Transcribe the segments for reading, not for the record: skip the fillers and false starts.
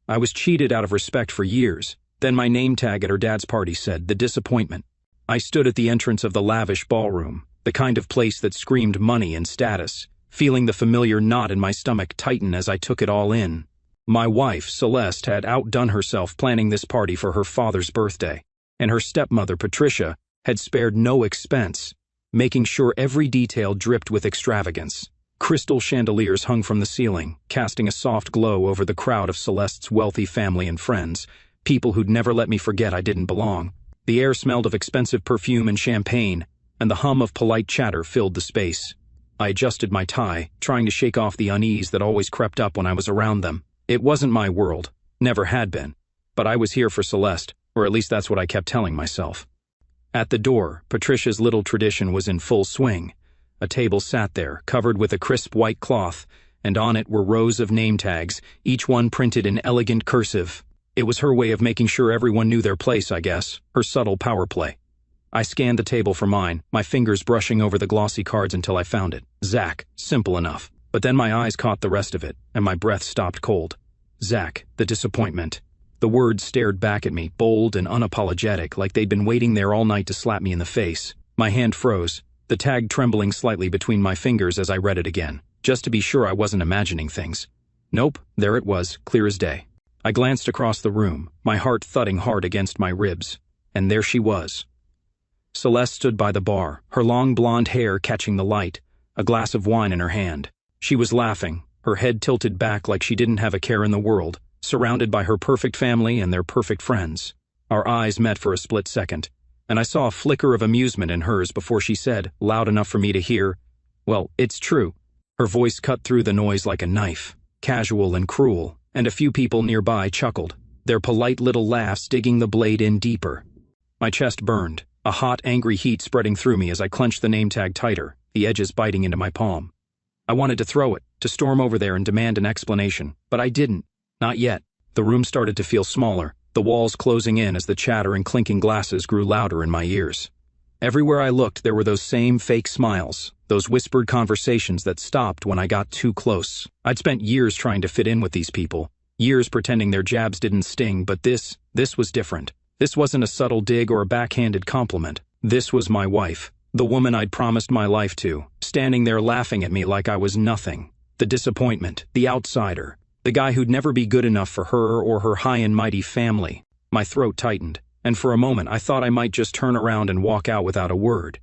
I was cheated out of respect for years. Then my name tag at her dad's party said, "The Disappointment." I stood at the entrance of the lavish ballroom, the kind of place that screamed money and status, feeling the familiar knot in my stomach tighten as I took it all in. My wife, Celeste, had outdone herself planning this party for her father's birthday, and her stepmother, Patricia, had spared no expense, making sure every detail dripped with extravagance. Crystal chandeliers hung from the ceiling, casting a soft glow over the crowd of Celeste's wealthy family and friends, people who'd never let me forget I didn't belong. The air smelled of expensive perfume and champagne, and the hum of polite chatter filled the space. I adjusted my tie, trying to shake off the unease that always crept up when I was around them. It wasn't my world, never had been, but I was here for Celeste, or at least that's what I kept telling myself. At the door, Patricia's little tradition was in full swing. A table sat there, covered with a crisp white cloth, and on it were rows of name tags, each one printed in elegant cursive. It was her way of making sure everyone knew their place, I guess, her subtle power play. I scanned the table for mine, my fingers brushing over the glossy cards until I found it. Zach, simple enough. But then my eyes caught the rest of it, and my breath stopped cold. Zach, the Disappointment. The words stared back at me, bold and unapologetic, like they'd been waiting there all night to slap me in the face. My hand froze, the tag trembling slightly between my fingers as I read it again, just to be sure I wasn't imagining things. Nope, there it was, clear as day. I glanced across the room, my heart thudding hard against my ribs, and there she was. Celeste stood by the bar, her long blonde hair catching the light, a glass of wine in her hand. She was laughing, her head tilted back like she didn't have a care in the world, surrounded by her perfect family and their perfect friends. Our eyes met for a split second, and I saw a flicker of amusement in hers before she said, loud enough for me to hear, "Well, it's true." Her voice cut through the noise like a knife, casual and cruel, and a few people nearby chuckled, their polite little laughs digging the blade in deeper. My chest burned, a hot, angry heat spreading through me as I clenched the name tag tighter, the edges biting into my palm. I wanted to throw it, to storm over there and demand an explanation, but I didn't. Not yet. The room started to feel smaller, the walls closing in as the chatter and clinking glasses grew louder in my ears. Everywhere I looked, there were those same fake smiles, those whispered conversations that stopped when I got too close. I'd spent years trying to fit in with these people, years pretending their jabs didn't sting, but this was different. This wasn't a subtle dig or a backhanded compliment. This was my wife, the woman I'd promised my life to, standing there laughing at me like I was nothing. The disappointment, the outsider, the guy who'd never be good enough for her or her high and mighty family. My throat tightened, and for a moment I thought I might just turn around and walk out without a word.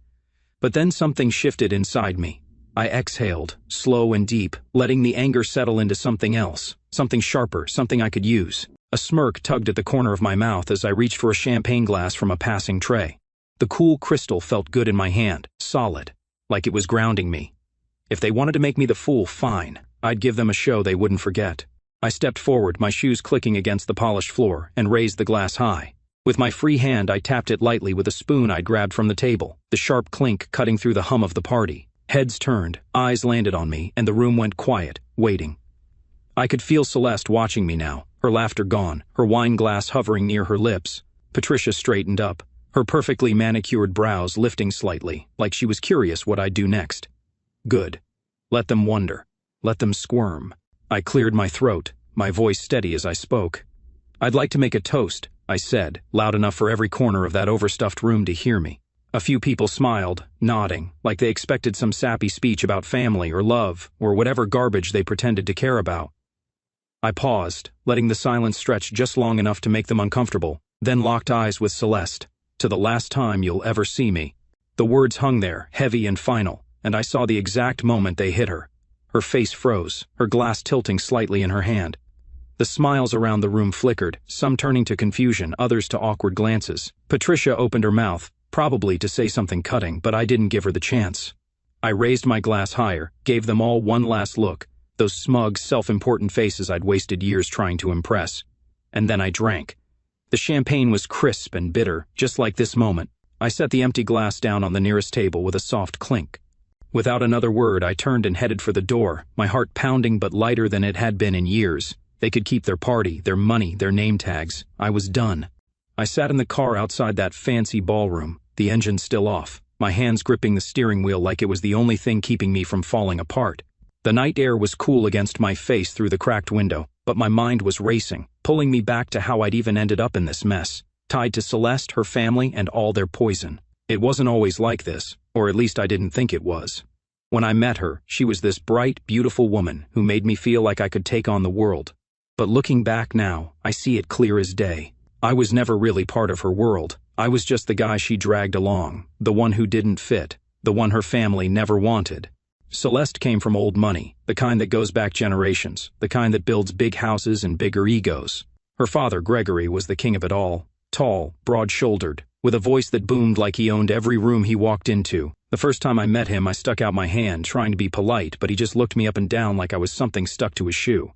But then something shifted inside me. I exhaled, slow and deep, letting the anger settle into something else, something sharper, something I could use. A smirk tugged at the corner of my mouth as I reached for a champagne glass from a passing tray. The cool crystal felt good in my hand, solid, like it was grounding me. If they wanted to make me the fool, fine. I'd give them a show they wouldn't forget. I stepped forward, my shoes clicking against the polished floor, and raised the glass high. With my free hand, I tapped it lightly with a spoon I'd grabbed from the table, the sharp clink cutting through the hum of the party. Heads turned, eyes landed on me, and the room went quiet, waiting. I could feel Celeste watching me now, her laughter gone, her wine glass hovering near her lips. Patricia straightened up, her perfectly manicured brows lifting slightly, like she was curious what I'd do next. Good. Let them wonder. Let them squirm. I cleared my throat, my voice steady as I spoke. "I'd like to make a toast," I said, loud enough for every corner of that overstuffed room to hear me. A few people smiled, nodding, like they expected some sappy speech about family or love or whatever garbage they pretended to care about. I paused, letting the silence stretch just long enough to make them uncomfortable, then locked eyes with Celeste. "To the last time you'll ever see me." The words hung there, heavy and final, and I saw the exact moment they hit her. Her face froze, her glass tilting slightly in her hand. The smiles around the room flickered, some turning to confusion, others to awkward glances. Patricia opened her mouth, probably to say something cutting, but I didn't give her the chance. I raised my glass higher, gave them all one last look, those smug, self-important faces I'd wasted years trying to impress. And then I drank. The champagne was crisp and bitter, just like this moment. I set the empty glass down on the nearest table with a soft clink. Without another word, I turned and headed for the door, my heart pounding but lighter than it had been in years. They could keep their party, their money, their name tags. I was done. I sat in the car outside that fancy ballroom, the engine still off, my hands gripping the steering wheel like it was the only thing keeping me from falling apart. The night air was cool against my face through the cracked window, but my mind was racing, pulling me back to how I'd even ended up in this mess, tied to Celeste, her family, and all their poison. It wasn't always like this, or at least I didn't think it was. When I met her, she was this bright, beautiful woman who made me feel like I could take on the world. But looking back now, I see it clear as day. I was never really part of her world. I was just the guy she dragged along, the one who didn't fit, the one her family never wanted. Celeste came from old money, the kind that goes back generations, the kind that builds big houses and bigger egos. Her father, Gregory, was the king of it all, tall, broad-shouldered, with a voice that boomed like he owned every room he walked into. The first time I met him, I stuck out my hand, trying to be polite, but he just looked me up and down like I was something stuck to his shoe.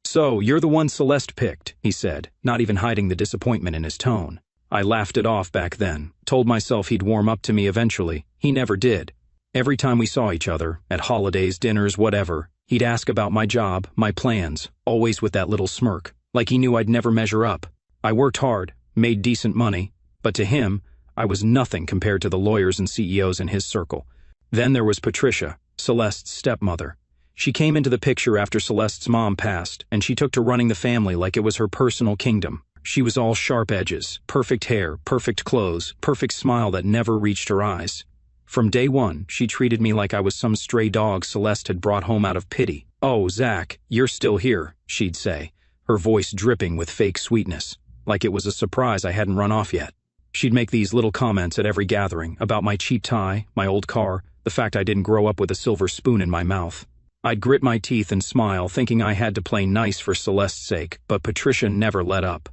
"So, you're the one Celeste picked," he said, not even hiding the disappointment in his tone. I laughed it off back then, told myself he'd warm up to me eventually. He never did. Every time we saw each other, at holidays, dinners, whatever, he'd ask about my job, my plans, always with that little smirk, like he knew I'd never measure up. I worked hard, made decent money, but to him, I was nothing compared to the lawyers and CEOs in his circle. Then there was Patricia, Celeste's stepmother. She came into the picture after Celeste's mom passed, and she took to running the family like it was her personal kingdom. She was all sharp edges, perfect hair, perfect clothes, perfect smile that never reached her eyes. From day one, she treated me like I was some stray dog Celeste had brought home out of pity. "Oh, Zach, you're still here," she'd say, her voice dripping with fake sweetness, like it was a surprise I hadn't run off yet. She'd make these little comments at every gathering about my cheap tie, my old car, the fact I didn't grow up with a silver spoon in my mouth. I'd grit my teeth and smile, thinking I had to play nice for Celeste's sake, but Patricia never let up.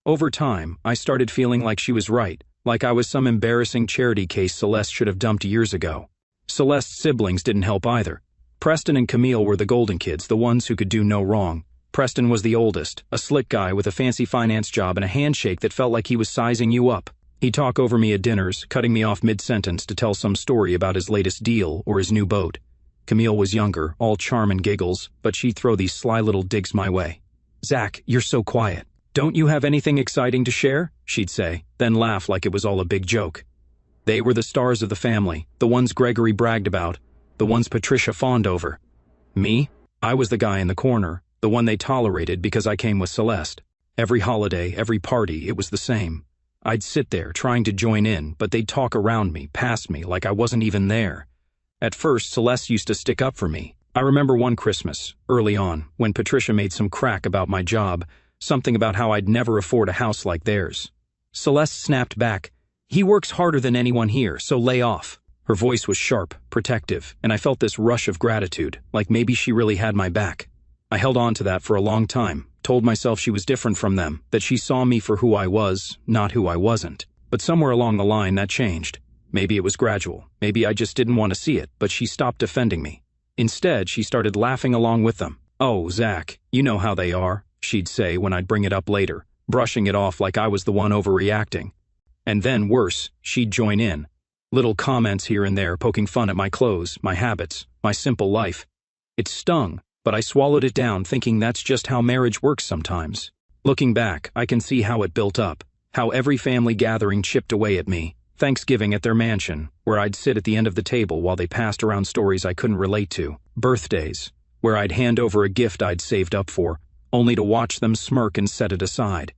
Over time, I started feeling like she was right, like I was some embarrassing charity case Celeste should have dumped years ago. Celeste's siblings didn't help either. Preston and Camille were the golden kids, the ones who could do no wrong. Preston was the oldest, a slick guy with a fancy finance job and a handshake that felt like he was sizing you up. He'd talk over me at dinners, cutting me off mid-sentence to tell some story about his latest deal or his new boat. Camille was younger, all charm and giggles, but she'd throw these sly little digs my way. "Zach, you're so quiet. Don't you have anything exciting to share?" she'd say, then laugh like it was all a big joke. They were the stars of the family, the ones Gregory bragged about, the ones Patricia fawned over. Me? I was the guy in the corner, the one they tolerated because I came with Celeste. Every holiday, every party, it was the same. I'd sit there, trying to join in, but they'd talk around me, past me, like I wasn't even there. At first, Celeste used to stick up for me. I remember one Christmas, early on, when Patricia made some crack about my job, something about how I'd never afford a house like theirs. Celeste snapped back, "He works harder than anyone here, so lay off." Her voice was sharp, protective, and I felt this rush of gratitude, like maybe she really had my back. I held on to that for a long time, told myself she was different from them, that she saw me for who I was, not who I wasn't. But somewhere along the line that changed. Maybe it was gradual, maybe I just didn't want to see it, but she stopped defending me. Instead, she started laughing along with them. "Oh, Zach, you know how they are," she'd say when I'd bring it up later, brushing it off like I was the one overreacting. And then, worse, she'd join in. Little comments here and there, poking fun at my clothes, my habits, my simple life. It stung, but I swallowed it down, thinking that's just how marriage works sometimes. Looking back, I can see how it built up, how every family gathering chipped away at me. Thanksgiving at their mansion, where I'd sit at the end of the table while they passed around stories I couldn't relate to. Birthdays, where I'd hand over a gift I'd saved up for, only to watch them smirk and set it aside.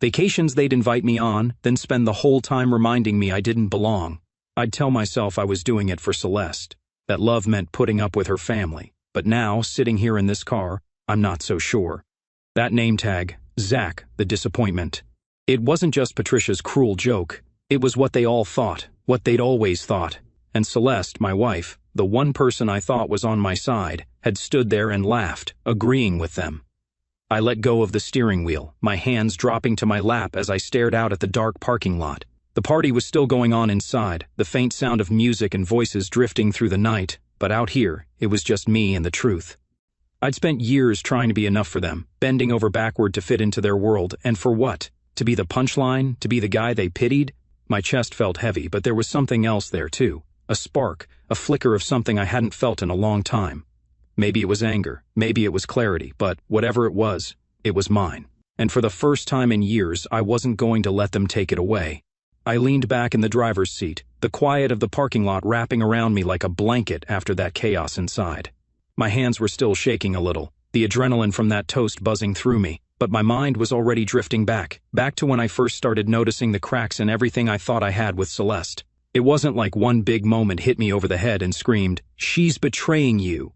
Vacations they'd invite me on, then spend the whole time reminding me I didn't belong. I'd tell myself I was doing it for Celeste, that love meant putting up with her family. But now, sitting here in this car, I'm not so sure. That name tag, Zach, the disappointment. It wasn't just Patricia's cruel joke. It was what they all thought, what they'd always thought. And Celeste, my wife, the one person I thought was on my side, had stood there and laughed, agreeing with them. I let go of the steering wheel, my hands dropping to my lap as I stared out at the dark parking lot. The party was still going on inside, the faint sound of music and voices drifting through the night, but out here, it was just me and the truth. I'd spent years trying to be enough for them, bending over backward to fit into their world, and for what? To be the punchline? To be the guy they pitied? My chest felt heavy, but there was something else there too. A spark, a flicker of something I hadn't felt in a long time. Maybe it was anger, maybe it was clarity, but whatever it was mine. And for the first time in years, I wasn't going to let them take it away. I leaned back in the driver's seat, the quiet of the parking lot wrapping around me like a blanket after that chaos inside. My hands were still shaking a little, the adrenaline from that toast buzzing through me, but my mind was already drifting back to when I first started noticing the cracks in everything I thought I had with Celeste. It wasn't like one big moment hit me over the head and screamed, "She's betraying you."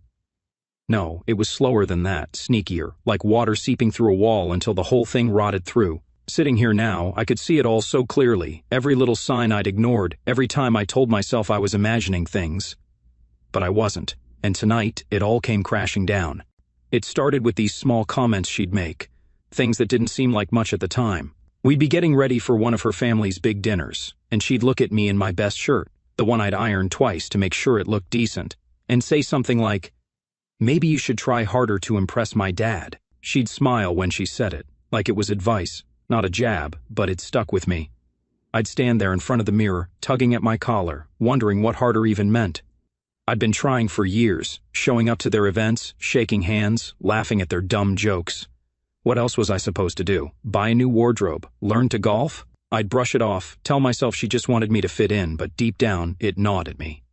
No, it was slower than that, sneakier, like water seeping through a wall until the whole thing rotted through. Sitting here now, I could see it all so clearly, every little sign I'd ignored, every time I told myself I was imagining things. But I wasn't, and tonight, it all came crashing down. It started with these small comments she'd make, things that didn't seem like much at the time. We'd be getting ready for one of her family's big dinners, and she'd look at me in my best shirt, the one I'd ironed twice to make sure it looked decent, and say something like, "Maybe you should try harder to impress my dad." She'd smile when she said it, like it was advice, not a jab, but it stuck with me. I'd stand there in front of the mirror, tugging at my collar, wondering what harder even meant. I'd been trying for years, showing up to their events, shaking hands, laughing at their dumb jokes. What else was I supposed to do? Buy a new wardrobe? Learn to golf? I'd brush it off, tell myself she just wanted me to fit in, but deep down, it gnawed at me.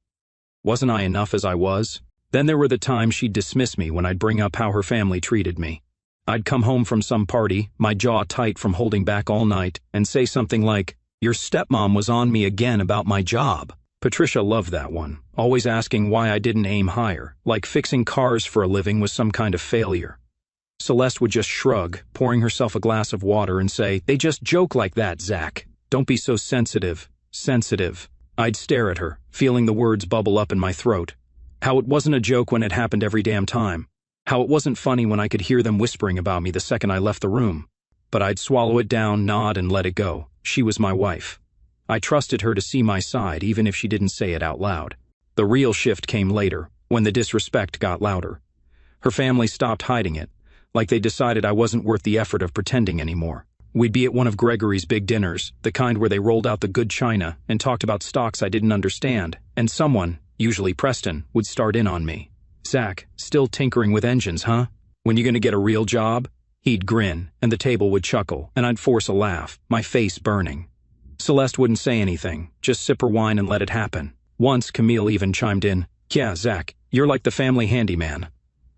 Wasn't I enough as I was? Then there were the times she'd dismiss me when I'd bring up how her family treated me. I'd come home from some party, my jaw tight from holding back all night, and say something like, "Your stepmom was on me again about my job." Patricia loved that one, always asking why I didn't aim higher, like fixing cars for a living was some kind of failure. Celeste would just shrug, pouring herself a glass of water and say, "They just joke like that, Zach. Don't be so sensitive. Sensitive." I'd stare at her, feeling the words bubble up in my throat. How it wasn't a joke when it happened every damn time. How it wasn't funny when I could hear them whispering about me the second I left the room. But I'd swallow it down, nod, and let it go. She was my wife. I trusted her to see my side even if she didn't say it out loud. The real shift came later, when the disrespect got louder. Her family stopped hiding it, like they decided I wasn't worth the effort of pretending anymore. We'd be at one of Gregory's big dinners, the kind where they rolled out the good china and talked about stocks I didn't understand, and someone, usually Preston, would start in on me. "Zach, still tinkering with engines, huh? When you gonna get a real job?" He'd grin, and the table would chuckle, and I'd force a laugh, my face burning. Celeste wouldn't say anything, just sip her wine and let it happen. Once, Camille even chimed in, "Yeah, Zach, you're like the family handyman."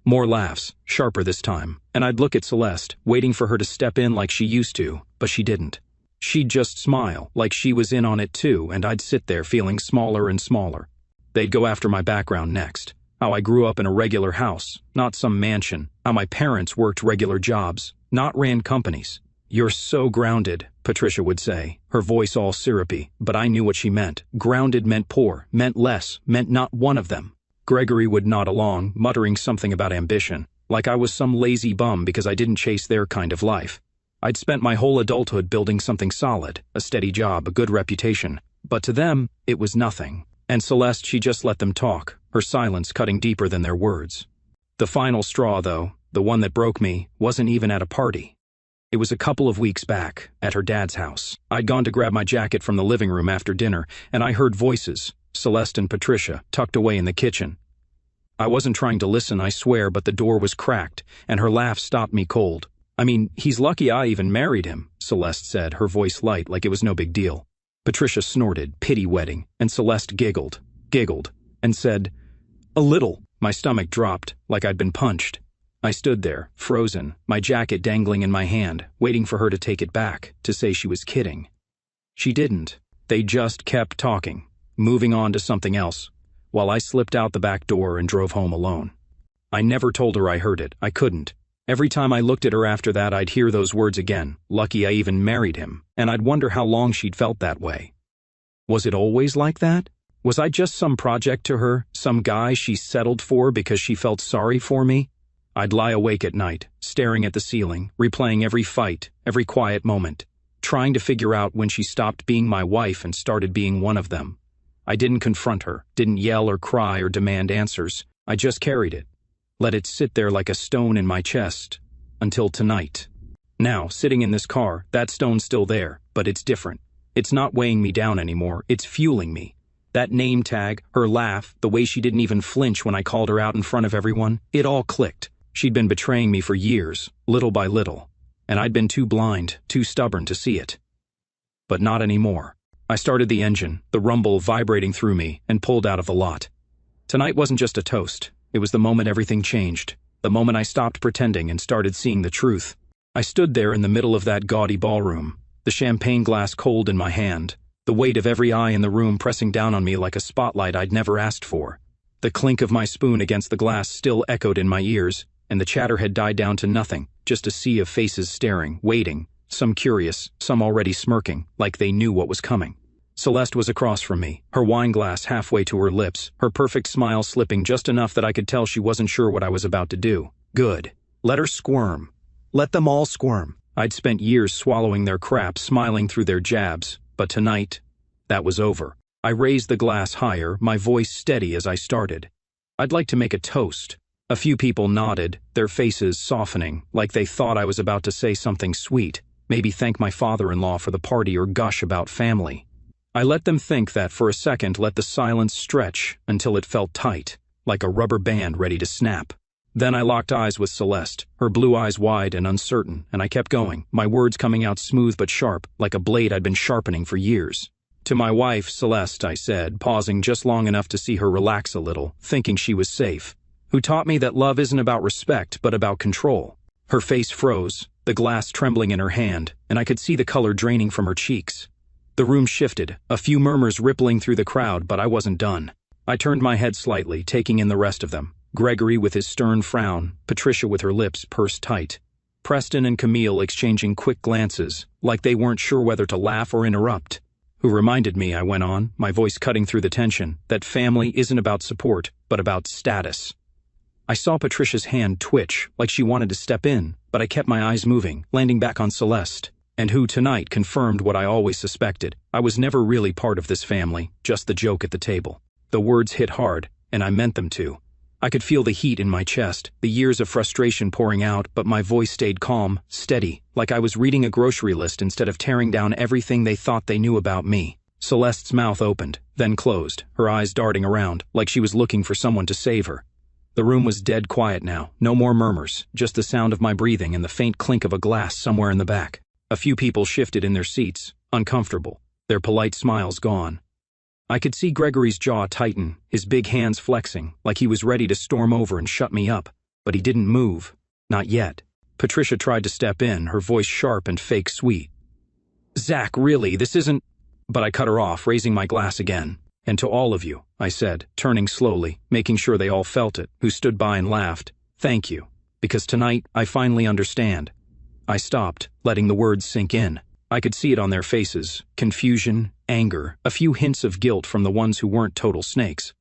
More laughs, sharper this time, and I'd look at Celeste, waiting for her to step in like she used to, but she didn't. She'd just smile, like she was in on it too, and I'd sit there feeling smaller and smaller. They'd go after my background next. How I grew up in a regular house, not some mansion. How my parents worked regular jobs, not ran companies. "You're so grounded," Patricia would say, her voice all syrupy, but I knew what she meant. Grounded meant poor, meant less, meant not one of them. Gregory would nod along, muttering something about ambition, like I was some lazy bum because I didn't chase their kind of life. I'd spent my whole adulthood building something solid, a steady job, a good reputation. But to them, it was nothing. And Celeste, she just let them talk, her silence cutting deeper than their words. The final straw, though, the one that broke me, wasn't even at a party. It was a couple of weeks back, at her dad's house. I'd gone to grab my jacket from the living room after dinner, and I heard voices, Celeste and Patricia, tucked away in the kitchen. I wasn't trying to listen, I swear, but the door was cracked, and her laugh stopped me cold. "I mean, he's lucky I even married him," Celeste said, her voice light like it was no big deal. Patricia snorted, pity wedding, and Celeste giggled, and said, "A little." My stomach dropped, like I'd been punched. I stood there, frozen, my jacket dangling in my hand, waiting for her to take it back, to say she was kidding. She didn't. They just kept talking, moving on to something else, while I slipped out the back door and drove home alone. I never told her I heard it. I couldn't. Every time I looked at her after that, I'd hear those words again, "Lucky I even married him," and I'd wonder how long she'd felt that way. Was it always like that? Was I just some project to her, some guy she settled for because she felt sorry for me? I'd lie awake at night, staring at the ceiling, replaying every fight, every quiet moment, trying to figure out when she stopped being my wife and started being one of them. I didn't confront her, didn't yell or cry or demand answers. I just carried it, let it sit there like a stone in my chest, until tonight. Now, sitting in this car, that stone's still there, but it's different. It's not weighing me down anymore, it's fueling me. That name tag, her laugh, the way she didn't even flinch when I called her out in front of everyone, it all clicked. She'd been betraying me for years, little by little, and I'd been too blind, too stubborn to see it. But not anymore. I started the engine, the rumble vibrating through me, and pulled out of the lot. Tonight wasn't just a toast. It was the moment everything changed. the moment I stopped pretending and started seeing the truth. I stood there in the middle of that gaudy ballroom, the champagne glass cold in my hand, the weight of every eye in the room pressing down on me like a spotlight I'd never asked for. The clink of my spoon against the glass still echoed in my ears, and the chatter had died down to nothing, just a sea of faces staring, waiting, some curious, some already smirking, like they knew what was coming. Celeste was across from me, her wine glass halfway to her lips, her perfect smile slipping just enough that I could tell she wasn't sure what I was about to do. Good. Let her squirm. Let them all squirm. I'd spent years swallowing their crap, smiling through their jabs, but tonight, that was over. I raised the glass higher, my voice steady as I started. I'd like to make a toast. A few people nodded, their faces softening, like they thought I was about to say something sweet, maybe thank my father-in-law for the party or gush about family. I let them think that for a second, let the silence stretch until it felt tight, like a rubber band ready to snap. Then I locked eyes with Celeste, her blue eyes wide and uncertain, and I kept going, my words coming out smooth but sharp, like a blade I'd been sharpening for years. To my wife, Celeste, I said, pausing just long enough to see her relax a little, thinking she was safe, who taught me that love isn't about respect but about control. Her face froze, the glass trembling in her hand, and I could see the color draining from her cheeks. The room shifted, a few murmurs rippling through the crowd, but I wasn't done. I turned my head slightly, taking in the rest of them. Gregory with his stern frown, Patricia with her lips pursed tight. Preston and Camille exchanging quick glances, like they weren't sure whether to laugh or interrupt. Who reminded me, I went on, my voice cutting through the tension, that family isn't about support, but about status. I saw Patricia's hand twitch, like she wanted to step in, but I kept my eyes moving, landing back on Celeste, and who tonight confirmed what I always suspected. I was never really part of this family, just the joke at the table. The words hit hard, and I meant them to. I could feel the heat in my chest, the years of frustration pouring out, but my voice stayed calm, steady, like I was reading a grocery list instead of tearing down everything they thought they knew about me. Celeste's mouth opened, then closed, her eyes darting around, like she was looking for someone to save her. The room was dead quiet now, no more murmurs, just the sound of my breathing and the faint clink of a glass somewhere in the back. A few people shifted in their seats, uncomfortable, their polite smiles gone. I could see Gregory's jaw tighten, his big hands flexing, like he was ready to storm over and shut me up, but he didn't move. Not yet. Patricia tried to step in, her voice sharp and fake sweet. "Zach, really, this isn't—" But I cut her off, raising my glass again. "And to all of you," I said, turning slowly, making sure they all felt it, who stood by and laughed, "thank you, because tonight I finally understand." I stopped, letting the words sink in. I could see it on their faces, confusion, anger, a few hints of guilt from the ones who weren't total snakes.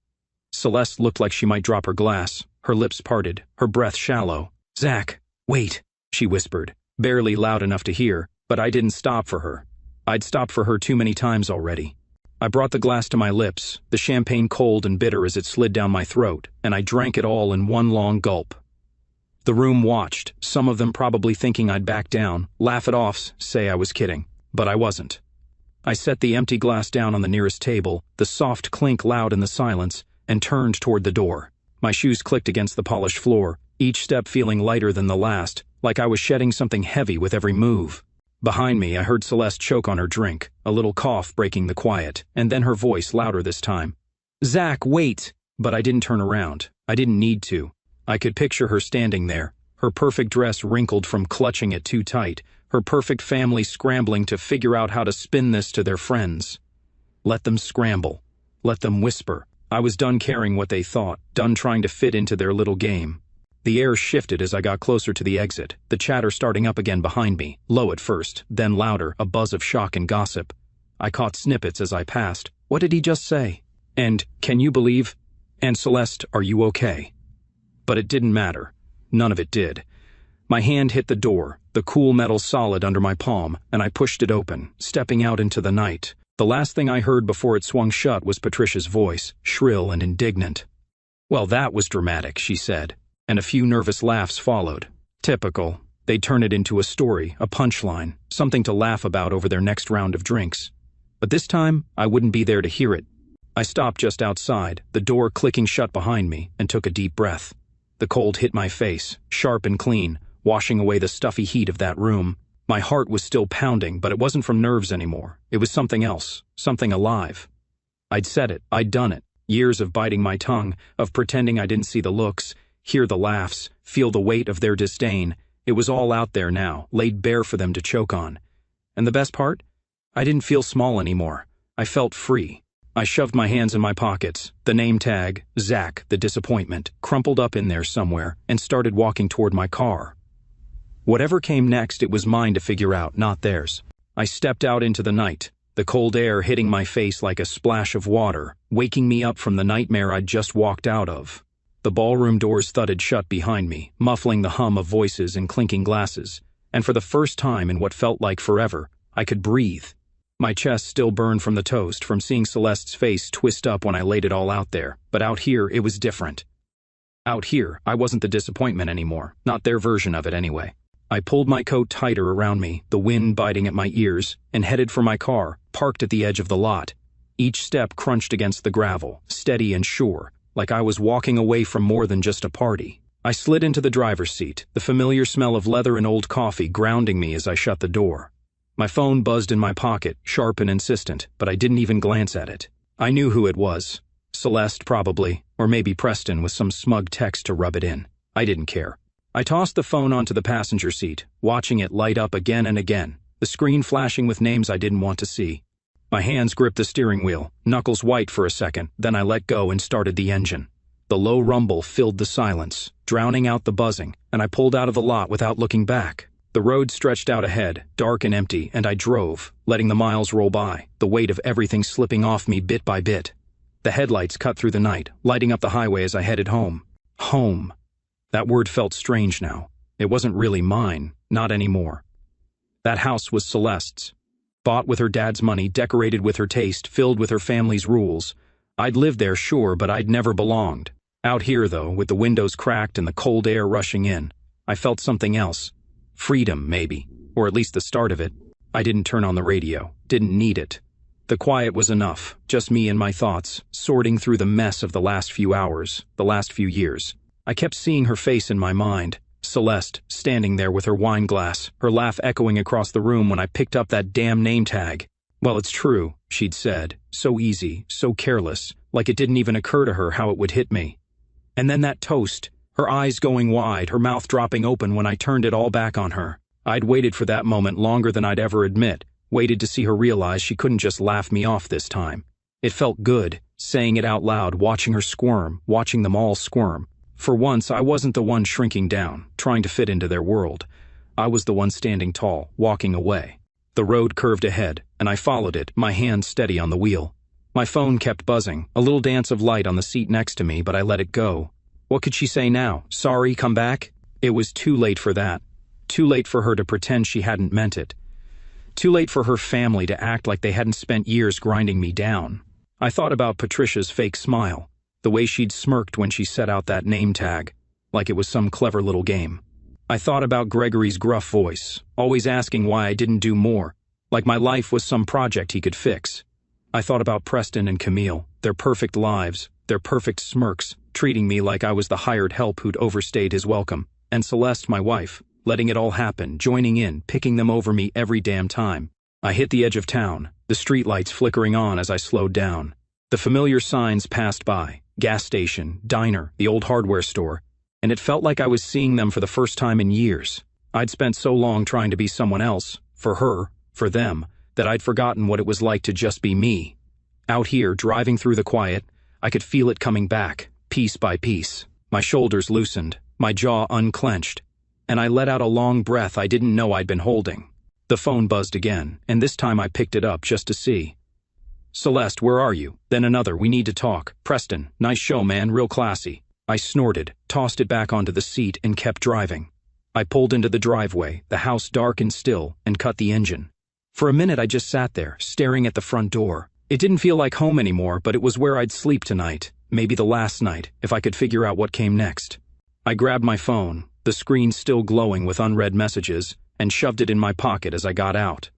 Celeste looked like she might drop her glass, her lips parted, her breath shallow. "Zach, wait," she whispered, barely loud enough to hear, but I didn't stop for her. I'd stopped for her too many times already. I brought the glass to my lips, the champagne cold and bitter as it slid down my throat, and I drank it all in one long gulp. The room watched, some of them probably thinking I'd back down, laugh it off, say I was kidding. But I wasn't. I set the empty glass down on the nearest table, the soft clink loud in the silence, and turned toward the door. My shoes clicked against the polished floor, each step feeling lighter than the last, like I was shedding something heavy with every move. Behind me, I heard Celeste choke on her drink, a little cough breaking the quiet, and then her voice louder this time. "Zach, wait!" But I didn't turn around. I didn't need to. I could picture her standing there, her perfect dress wrinkled from clutching it too tight, her perfect family scrambling to figure out how to spin this to their friends. Let them scramble. Let them whisper. I was done caring what they thought, done trying to fit into their little game. The air shifted as I got closer to the exit, the chatter starting up again behind me, low at first, then louder, a buzz of shock and gossip. I caught snippets as I passed. What did he just say? And, can you believe? And Celeste, are you okay? But it didn't matter. None of it did. My hand hit the door, the cool metal solid under my palm, and I pushed it open, stepping out into the night. The last thing I heard before it swung shut was Patricia's voice, shrill and indignant. "Well, that was dramatic," she said, and a few nervous laughs followed. Typical. They'd turn it into a story, a punchline, something to laugh about over their next round of drinks. But this time, I wouldn't be there to hear it. I stopped just outside, the door clicking shut behind me, and took a deep breath. The cold hit my face, sharp and clean, washing away the stuffy heat of that room. My heart was still pounding, but it wasn't from nerves anymore. It was something else, something alive. I'd said it, I'd done it. Years of biting my tongue, of pretending I didn't see the looks, hear the laughs, feel the weight of their disdain. It was all out there now, laid bare for them to choke on. And the best part? I didn't feel small anymore. I felt free. I shoved my hands in my pockets, the name tag, Zach, the disappointment, crumpled up in there somewhere, and started walking toward my car. Whatever came next, it was mine to figure out, not theirs. I stepped out into the night, the cold air hitting my face like a splash of water, waking me up from the nightmare I'd just walked out of. The ballroom doors thudded shut behind me, muffling the hum of voices and clinking glasses, and for the first time in what felt like forever, I could breathe. My chest still burned from the toast, from seeing Celeste's face twist up when I laid it all out there, but out here it was different. Out here, I wasn't the disappointment anymore, not their version of it anyway. I pulled my coat tighter around me, the wind biting at my ears, and headed for my car, parked at the edge of the lot. Each step crunched against the gravel, steady and sure, like I was walking away from more than just a party. I slid into the driver's seat, the familiar smell of leather and old coffee grounding me as I shut the door. My phone buzzed in my pocket, sharp and insistent, but I didn't even glance at it. I knew who it was. Celeste, probably, or maybe Preston with some smug text to rub it in. I didn't care. I tossed the phone onto the passenger seat, watching it light up again and again, the screen flashing with names I didn't want to see. My hands gripped the steering wheel, knuckles white for a second, then I let go and started the engine. The low rumble filled the silence, drowning out the buzzing, and I pulled out of the lot without looking back. The road stretched out ahead, dark and empty, and I drove, letting the miles roll by, the weight of everything slipping off me bit by bit. The headlights cut through the night, lighting up the highway as I headed home. Home. That word felt strange now. It wasn't really mine, not anymore. That house was Celeste's. Bought with her dad's money, decorated with her taste, filled with her family's rules. I'd lived there, sure, but I'd never belonged. Out here, though, with the windows cracked and the cold air rushing in, I felt something else. Freedom, maybe, or at least the start of it. I didn't turn on the radio, didn't need it. The quiet was enough, just me and my thoughts, sorting through the mess of the last few hours, the last few years. I kept seeing her face in my mind, Celeste, standing there with her wine glass, her laugh echoing across the room when I picked up that damn name tag. Well, it's true, she'd said, so easy, so careless, like it didn't even occur to her how it would hit me. And then that toast, her eyes going wide, her mouth dropping open when I turned it all back on her. I'd waited for that moment longer than I'd ever admit, waited to see her realize she couldn't just laugh me off this time. It felt good, saying it out loud, watching her squirm, watching them all squirm. For once, I wasn't the one shrinking down, trying to fit into their world. I was the one standing tall, walking away. The road curved ahead, and I followed it, my hand steady on the wheel. My phone kept buzzing, a little dance of light on the seat next to me, but I let it go. What could she say now? Sorry, come back? It was too late for that. Too late for her to pretend she hadn't meant it. Too late for her family to act like they hadn't spent years grinding me down. I thought about Patricia's fake smile, the way she'd smirked when she set out that name tag, like it was some clever little game. I thought about Gregory's gruff voice, always asking why I didn't do more, like my life was some project he could fix. I thought about Preston and Camille, their perfect lives, their perfect smirks, treating me like I was the hired help who'd overstayed his welcome, and Celeste, my wife, letting it all happen, joining in, picking them over me every damn time. I hit the edge of town, the streetlights flickering on as I slowed down. The familiar signs passed by. Gas station, diner, the old hardware store, and it felt like I was seeing them for the first time in years. I'd spent so long trying to be someone else, for her, for them, that I'd forgotten what it was like to just be me. Out here, driving through the quiet, I could feel it coming back, piece by piece. My shoulders loosened, my jaw unclenched, and I let out a long breath I didn't know I'd been holding. The phone buzzed again, and this time I picked it up just to see. Celeste, where are you? Then another, we need to talk. Preston, nice show, man, real classy. I snorted, tossed it back onto the seat, and kept driving. I pulled into the driveway, the house dark and still, and cut the engine. For a minute I just sat there, staring at the front door. It didn't feel like home anymore, but it was where I'd sleep tonight, maybe the last night, if I could figure out what came next. I grabbed my phone, the screen still glowing with unread messages, and shoved it in my pocket as I got out.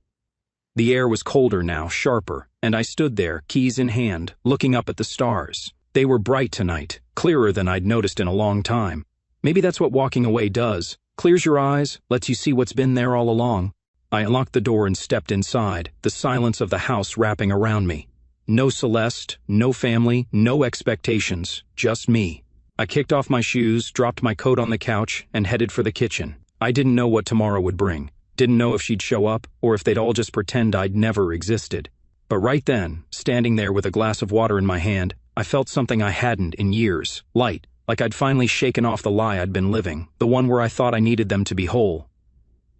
The air was colder now, sharper, and I stood there, keys in hand, looking up at the stars. They were bright tonight, clearer than I'd noticed in a long time. Maybe that's what walking away does. Clears your eyes, lets you see what's been there all along. I unlocked the door and stepped inside, the silence of the house wrapping around me. No Celeste, no family, no expectations, just me. I kicked off my shoes, dropped my coat on the couch, and headed for the kitchen. I didn't know what tomorrow would bring. Didn't know if she'd show up, or if they'd all just pretend I'd never existed. But right then, standing there with a glass of water in my hand, I felt something I hadn't in years. Light, like I'd finally shaken off the lie I'd been living, the one where I thought I needed them to be whole.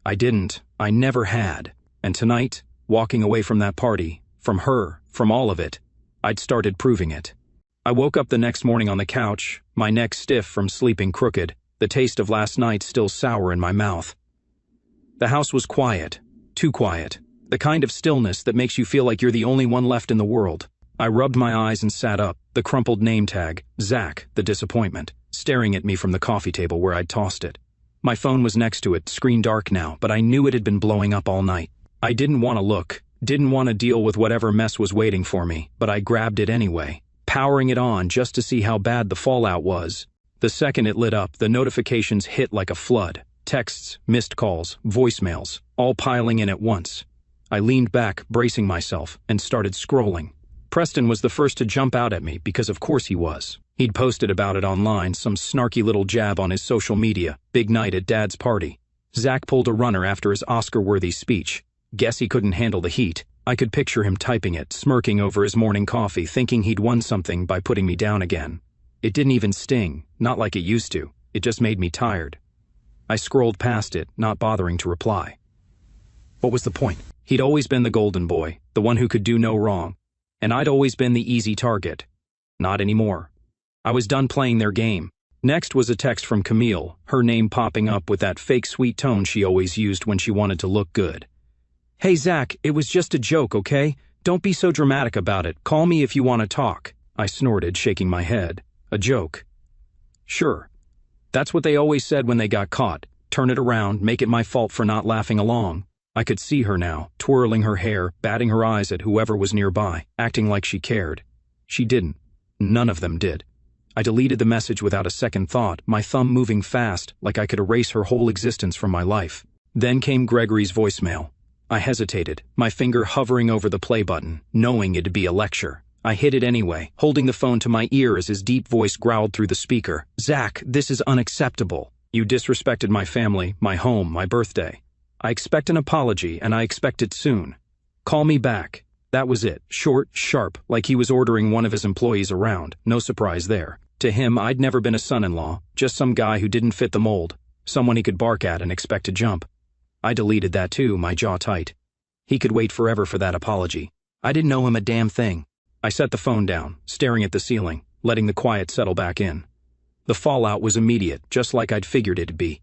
I didn't. I never had. And tonight, walking away from that party, from her, from all of it, I'd started proving it. I woke up the next morning on the couch, my neck stiff from sleeping crooked, the taste of last night still sour in my mouth. The house was quiet, too quiet, the kind of stillness that makes you feel like you're the only one left in the world. I rubbed my eyes and sat up, the crumpled name tag, Zach, the disappointment, staring at me from the coffee table where I'd tossed it. My phone was next to it, screen dark now, but I knew it had been blowing up all night. I didn't want to look, didn't want to deal with whatever mess was waiting for me, but I grabbed it anyway, powering it on just to see how bad the fallout was. The second it lit up, the notifications hit like a flood. Texts, missed calls, voicemails, all piling in at once. I leaned back, bracing myself, and started scrolling. Preston was the first to jump out at me because of course he was. He'd posted about it online, some snarky little jab on his social media. Big night at Dad's party. Zach pulled a runner after his Oscar-worthy speech. Guess he couldn't handle the heat. I could picture him typing it, smirking over his morning coffee, thinking he'd won something by putting me down again. It didn't even sting, not like it used to. It just made me tired. I scrolled past it, not bothering to reply. What was the point? He'd always been the golden boy, the one who could do no wrong. And I'd always been the easy target. Not anymore. I was done playing their game. Next was a text from Camille, her name popping up with that fake sweet tone she always used when she wanted to look good. Hey Zach, it was just a joke, okay? Don't be so dramatic about it. Call me if you want to talk. I snorted, shaking my head. A joke. Sure. That's what they always said when they got caught. Turn it around, make it my fault for not laughing along. I could see her now, twirling her hair, batting her eyes at whoever was nearby, acting like she cared. She didn't. None of them did. I deleted the message without a second thought, my thumb moving fast, like I could erase her whole existence from my life. Then came Gregory's voicemail. I hesitated, my finger hovering over the play button, knowing it'd be a lecture. I hit it anyway, holding the phone to my ear as his deep voice growled through the speaker. Zach, this is unacceptable. You disrespected my family, my home, my birthday. I expect an apology, and I expect it soon. Call me back. That was it, short, sharp, like he was ordering one of his employees around. No surprise there. To him, I'd never been a son-in-law, just some guy who didn't fit the mold, someone he could bark at and expect to jump. I deleted that too, my jaw tight. He could wait forever for that apology. I didn't know him a damn thing. I set the phone down, staring at the ceiling, letting the quiet settle back in. The fallout was immediate, just like I'd figured it'd be.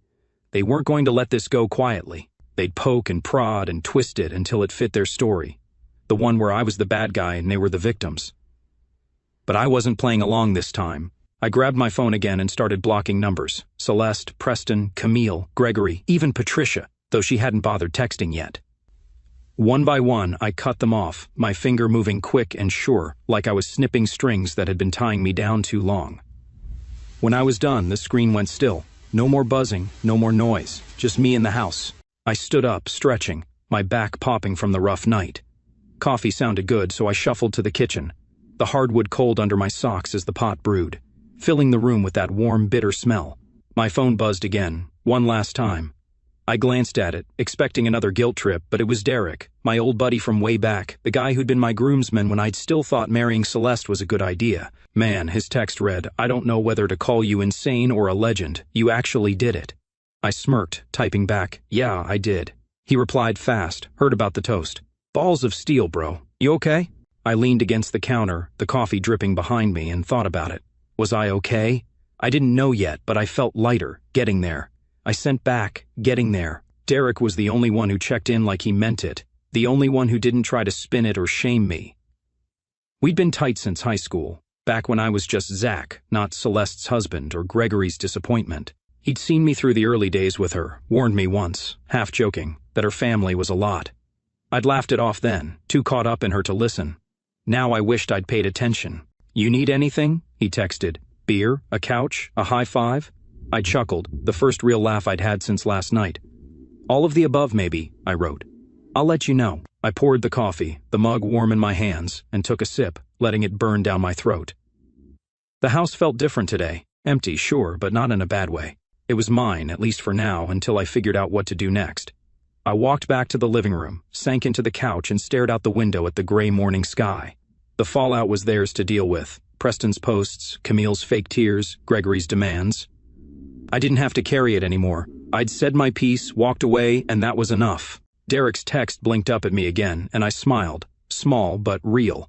They weren't going to let this go quietly. They'd poke and prod and twist it until it fit their story. The one where I was the bad guy and they were the victims. But I wasn't playing along this time. I grabbed my phone again and started blocking numbers. Celeste, Preston, Camille, Gregory, even Patricia, though she hadn't bothered texting yet. One by one, I cut them off, my finger moving quick and sure, like I was snipping strings that had been tying me down too long. When I was done, the screen went still. No more buzzing, no more noise, just me in the house. I stood up, stretching, my back popping from the rough night. Coffee sounded good, so I shuffled to the kitchen, the hardwood cold under my socks as the pot brewed, filling the room with that warm, bitter smell. My phone buzzed again, one last time. I glanced at it, expecting another guilt trip, but it was Derek, my old buddy from way back, the guy who'd been my groomsman when I'd still thought marrying Celeste was a good idea. Man, his text read, I don't know whether to call you insane or a legend. You actually did it. I smirked, typing back, yeah, I did. He replied fast, heard about the toast. Balls of steel, bro. You okay? I leaned against the counter, the coffee dripping behind me, and thought about it. Was I okay? I didn't know yet, but I felt lighter, getting there. I sent back, getting there. Derek was the only one who checked in like he meant it, the only one who didn't try to spin it or shame me. We'd been tight since high school, back when I was just Zach, not Celeste's husband or Gregory's disappointment. He'd seen me through the early days with her, warned me once, half joking, that her family was a lot. I'd laughed it off then, too caught up in her to listen. Now I wished I'd paid attention. You need anything? He texted. Beer? A couch? A high five? I chuckled, the first real laugh I'd had since last night. All of the above, maybe, I wrote. I'll let you know. I poured the coffee, the mug warm in my hands, and took a sip, letting it burn down my throat. The house felt different today, Empty, sure, but not in a bad way. It was mine, at least for now, until I figured out what to do next. I walked back to the living room, sank into the couch, and stared out the window at the gray morning sky. The fallout was theirs to deal with. Preston's posts, Camille's fake tears, Gregory's demands. I didn't have to carry it anymore. I'd said my piece, walked away, and that was enough. Derek's text blinked up at me again, and I smiled. Small, but real.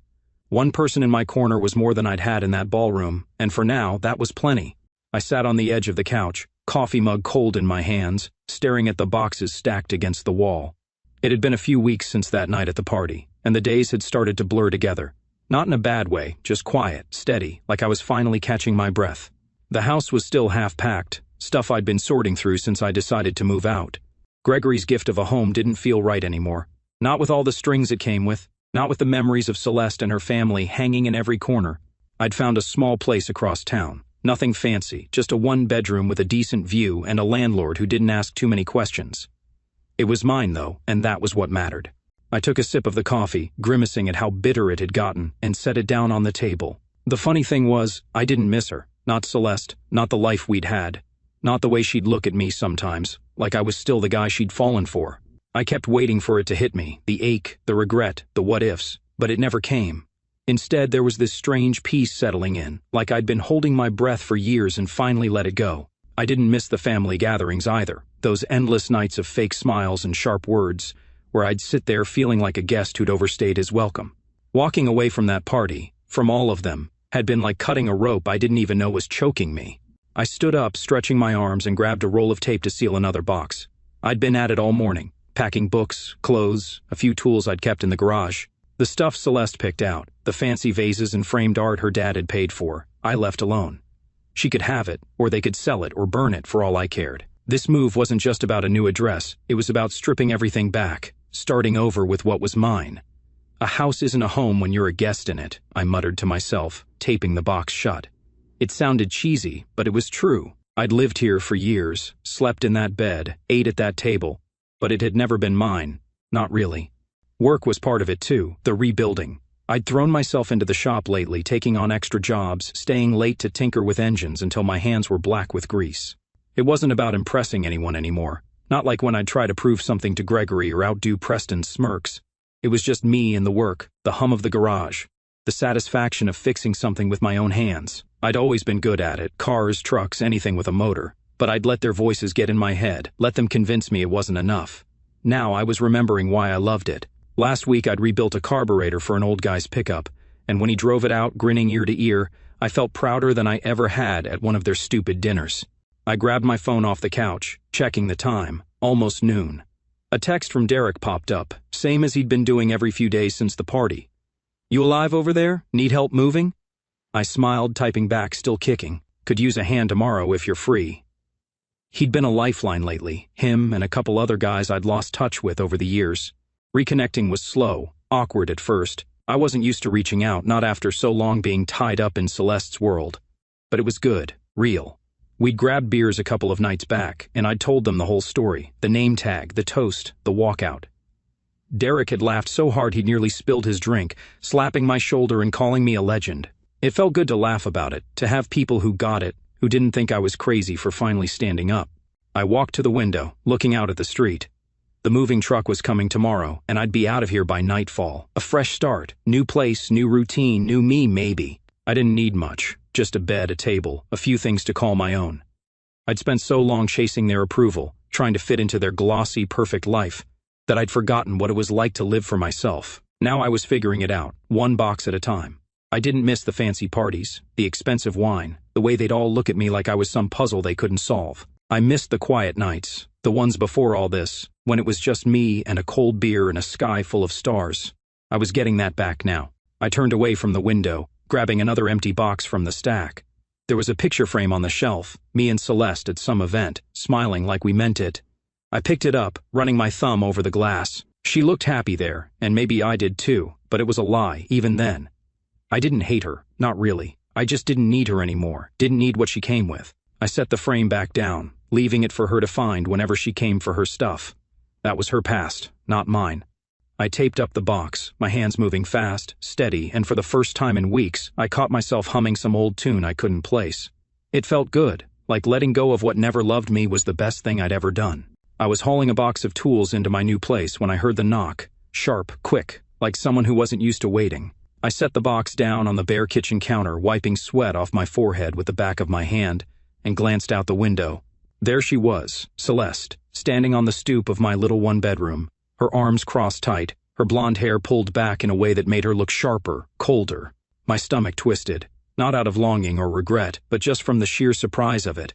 One person in my corner was more than I'd had in that ballroom, and for now, that was plenty. I sat on the edge of the couch, coffee mug cold in my hands, staring at the boxes stacked against the wall. It had been a few weeks since that night at the party, and the days had started to blur together. Not in a bad way, just quiet, steady, like I was finally catching my breath. The house was still half-packed, stuff I'd been sorting through since I decided to move out. Gregory's gift of a home didn't feel right anymore. Not with all the strings it came with. Not with the memories of Celeste and her family hanging in every corner. I'd found a small place across town. Nothing fancy, just a one-bedroom with a decent view and a landlord who didn't ask too many questions. It was mine, though, and that was what mattered. I took a sip of the coffee, grimacing at how bitter it had gotten, and set it down on the table. The funny thing was, I didn't miss her. Not Celeste, not the life we'd had. Not the way she'd look at me sometimes, like I was still the guy she'd fallen for. I kept waiting for it to hit me, the ache, the regret, the what-ifs, but it never came. Instead, there was this strange peace settling in, like I'd been holding my breath for years and finally let it go. I didn't miss the family gatherings either, those endless nights of fake smiles and sharp words, where I'd sit there feeling like a guest who'd overstayed his welcome. Walking away from that party, from all of them, had been like cutting a rope I didn't even know was choking me. I stood up, stretching my arms, and grabbed a roll of tape to seal another box. I'd been at it all morning. Packing books, clothes, a few tools I'd kept in the garage. The stuff Celeste picked out, the fancy vases and framed art her dad had paid for, I left alone. She could have it, or they could sell it or burn it for all I cared. This move wasn't just about a new address, it was about stripping everything back, starting over with what was mine. A house isn't a home when you're a guest in it, I muttered to myself, taping the box shut. It sounded cheesy, but it was true. I'd lived here for years, slept in that bed, ate at that table, but it had never been mine. Not really. Work was part of it too, the rebuilding. I'd thrown myself into the shop lately, taking on extra jobs, staying late to tinker with engines until my hands were black with grease. It wasn't about impressing anyone anymore. Not like when I'd try to prove something to Gregory or outdo Preston's smirks. It was just me and the work, the hum of the garage, the satisfaction of fixing something with my own hands. I'd always been good at it, cars, trucks, anything with a motor. But I'd let their voices get in my head, let them convince me it wasn't enough. Now I was remembering why I loved it. Last week I'd rebuilt a carburetor for an old guy's pickup, and when he drove it out, grinning ear to ear, I felt prouder than I ever had at one of their stupid dinners. I grabbed my phone off the couch, checking the time, almost noon. A text from Derek popped up, same as he'd been doing every few days since the party. "You alive over there? Need help moving?" I smiled, typing back, still kicking. "Could use a hand tomorrow if you're free." He'd been a lifeline lately, him and a couple other guys I'd lost touch with over the years. Reconnecting was slow, awkward at first. I wasn't used to reaching out, not after so long being tied up in Celeste's world. But it was good, real. We'd grabbed beers a couple of nights back, and I'd told them the whole story, the name tag, the toast, the walkout. Derek had laughed so hard he'd nearly spilled his drink, slapping my shoulder and calling me a legend. It felt good to laugh about it, to have people who got it, who didn't think I was crazy for finally standing up. I walked to the window, looking out at the street. The moving truck was coming tomorrow, and I'd be out of here by nightfall. A fresh start, new place, new routine, new me maybe. I didn't need much, just a bed, a table, a few things to call my own. I'd spent so long chasing their approval, trying to fit into their glossy, perfect life, that I'd forgotten what it was like to live for myself. Now I was figuring it out, one box at a time. I didn't miss the fancy parties, the expensive wine, the way they'd all look at me like I was some puzzle they couldn't solve. I missed the quiet nights, the ones before all this, when it was just me and a cold beer and a sky full of stars. I was getting that back now. I turned away from the window, grabbing another empty box from the stack. There was a picture frame on the shelf, me and Celeste at some event, smiling like we meant it. I picked it up, running my thumb over the glass. She looked happy there, and maybe I did too, but it was a lie, even then. I didn't hate her, not really. I just didn't need her anymore, didn't need what she came with. I set the frame back down, leaving it for her to find whenever she came for her stuff. That was her past, not mine. I taped up the box, my hands moving fast, steady, and for the first time in weeks, I caught myself humming some old tune I couldn't place. It felt good, like letting go of what never loved me was the best thing I'd ever done. I was hauling a box of tools into my new place when I heard the knock, sharp, quick, like someone who wasn't used to waiting. I set the box down on the bare kitchen counter, wiping sweat off my forehead with the back of my hand, and glanced out the window. There she was, Celeste, standing on the stoop of my little one-bedroom, her arms crossed tight, her blonde hair pulled back in a way that made her look sharper, colder. My stomach twisted, not out of longing or regret, but just from the sheer surprise of it.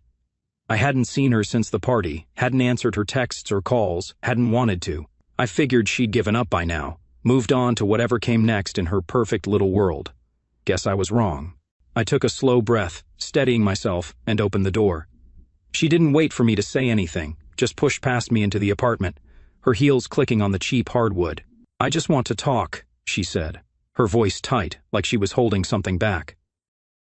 I hadn't seen her since the party, hadn't answered her texts or calls, hadn't wanted to. I figured she'd given up by now, moved on to whatever came next in her perfect little world. Guess I was wrong. I took a slow breath, steadying myself, and opened the door. She didn't wait for me to say anything, just pushed past me into the apartment, her heels clicking on the cheap hardwood. "I just want to talk," she said, her voice tight, like she was holding something back.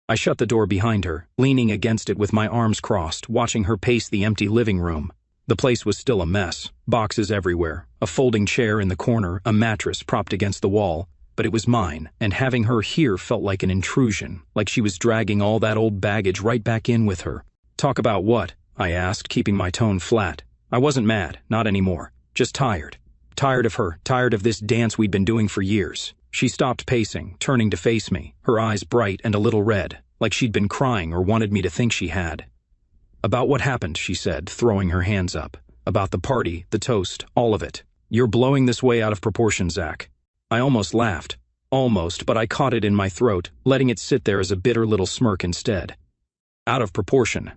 I shut the door behind her, leaning against it with my arms crossed, watching her pace the empty living room. The place was still a mess, boxes everywhere, a folding chair in the corner, a mattress propped against the wall, but it was mine, and having her here felt like an intrusion, like she was dragging all that old baggage right back in with her. "Talk about what?" I asked, keeping my tone flat. I wasn't mad, not anymore, just tired. Tired of her, tired of this dance we'd been doing for years. She stopped pacing, turning to face me, her eyes bright and a little red, like she'd been crying or wanted me to think she had. "About what happened," she said, throwing her hands up. "About the party, the toast, all of it. You're blowing this way out of proportion, Zach." I almost laughed. Almost, but I caught it in my throat, letting it sit there as a bitter little smirk instead. Out of proportion.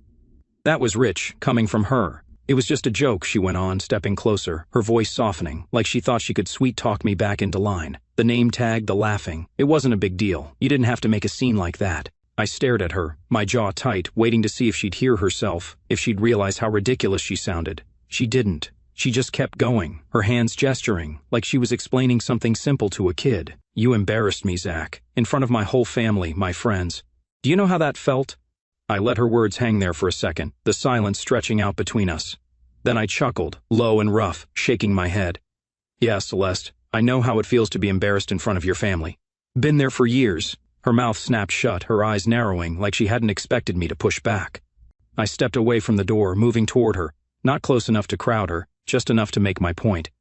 That was rich, coming from her. "It was just a joke," she went on, stepping closer, her voice softening, like she thought she could sweet-talk me back into line. "The name tag, the laughing. It wasn't a big deal. You didn't have to make a scene like that." I stared at her, my jaw tight, waiting to see if she'd hear herself, if she'd realize how ridiculous she sounded. She didn't. She just kept going, her hands gesturing, like she was explaining something simple to a kid. "You embarrassed me, Zach, in front of my whole family, my friends. Do you know how that felt?" I let her words hang there for a second, the silence stretching out between us. Then I chuckled, low and rough, shaking my head. "Yeah, Celeste, I know how it feels to be embarrassed in front of your family. Been there for years." Her mouth snapped shut, her eyes narrowing, like she hadn't expected me to push back. I stepped away from the door, moving toward her, not close enough to crowd her, just enough to make my point.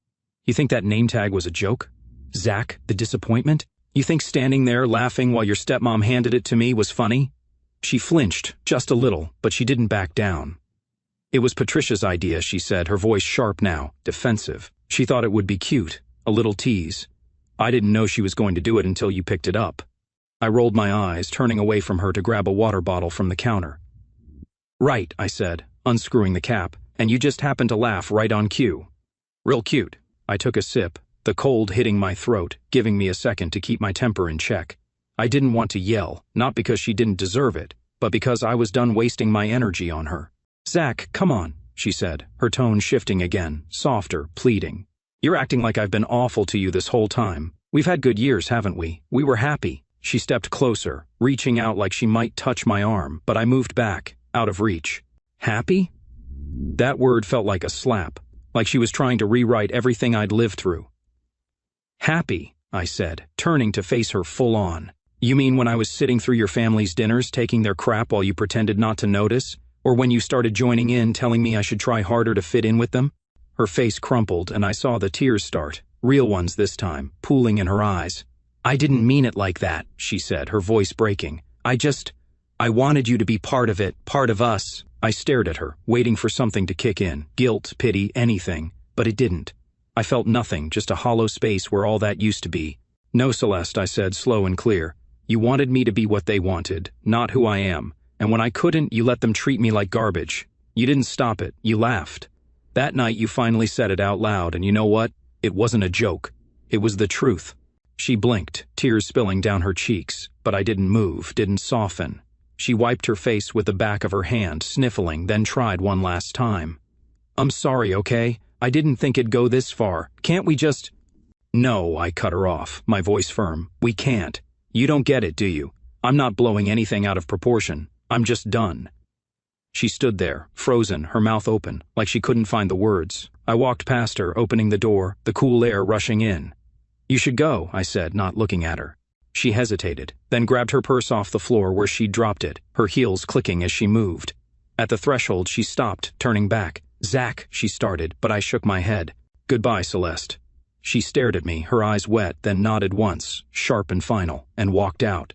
"You think that name tag was a joke? Zach, the disappointment? You think standing there laughing while your stepmom handed it to me was funny?" She flinched, just a little, but she didn't back down. "It was Patricia's idea," she said, her voice sharp now, defensive. "She thought it would be cute, a little tease. I didn't know she was going to do it until you picked it up." I rolled my eyes, turning away from her to grab a water bottle from the counter. "Right," I said, unscrewing the cap, "and you just happened to laugh right on cue. Real cute." I took a sip, the cold hitting my throat, giving me a second to keep my temper in check. I didn't want to yell, not because she didn't deserve it, but because I was done wasting my energy on her. "Zach, come on," she said, her tone shifting again, softer, pleading. "You're acting like I've been awful to you this whole time. We've had good years, haven't we? We were happy." She stepped closer, reaching out like she might touch my arm, but I moved back, out of reach. "Happy?" That word felt like a slap, like she was trying to rewrite everything I'd lived through. "Happy," I said, turning to face her full on. "You mean when I was sitting through your family's dinners, taking their crap while you pretended not to notice? Or when you started joining in, telling me I should try harder to fit in with them?" Her face crumpled, and I saw the tears start, real ones this time, pooling in her eyes. "I didn't mean it like that," she said, her voice breaking. I wanted you to be part of it, part of us." I stared at her, waiting for something to kick in, guilt, pity, anything, but it didn't. I felt nothing, just a hollow space where all that used to be. "No, Celeste," I said, slow and clear. "You wanted me to be what they wanted, not who I am, and when I couldn't, you let them treat me like garbage. You didn't stop it, you laughed. That night you finally said it out loud, and you know what? It wasn't a joke. It was the truth." She blinked, tears spilling down her cheeks, but I didn't move, didn't soften. She wiped her face with the back of her hand, sniffling, then tried one last time. "I'm sorry, okay? I didn't think it'd go this far. Can't we just—" "No," I cut her off, my voice firm. "We can't. You don't get it, do you? I'm not blowing anything out of proportion. I'm just done." She stood there, frozen, her mouth open, like she couldn't find the words. I walked past her, opening the door, the cool air rushing in. "You should go," I said, not looking at her. She hesitated, then grabbed her purse off the floor where she'd dropped it, her heels clicking as she moved. At the threshold, she stopped, turning back. "Zach," she started, but I shook my head. "Goodbye, Celeste." She stared at me, her eyes wet, then nodded once, sharp and final, and walked out.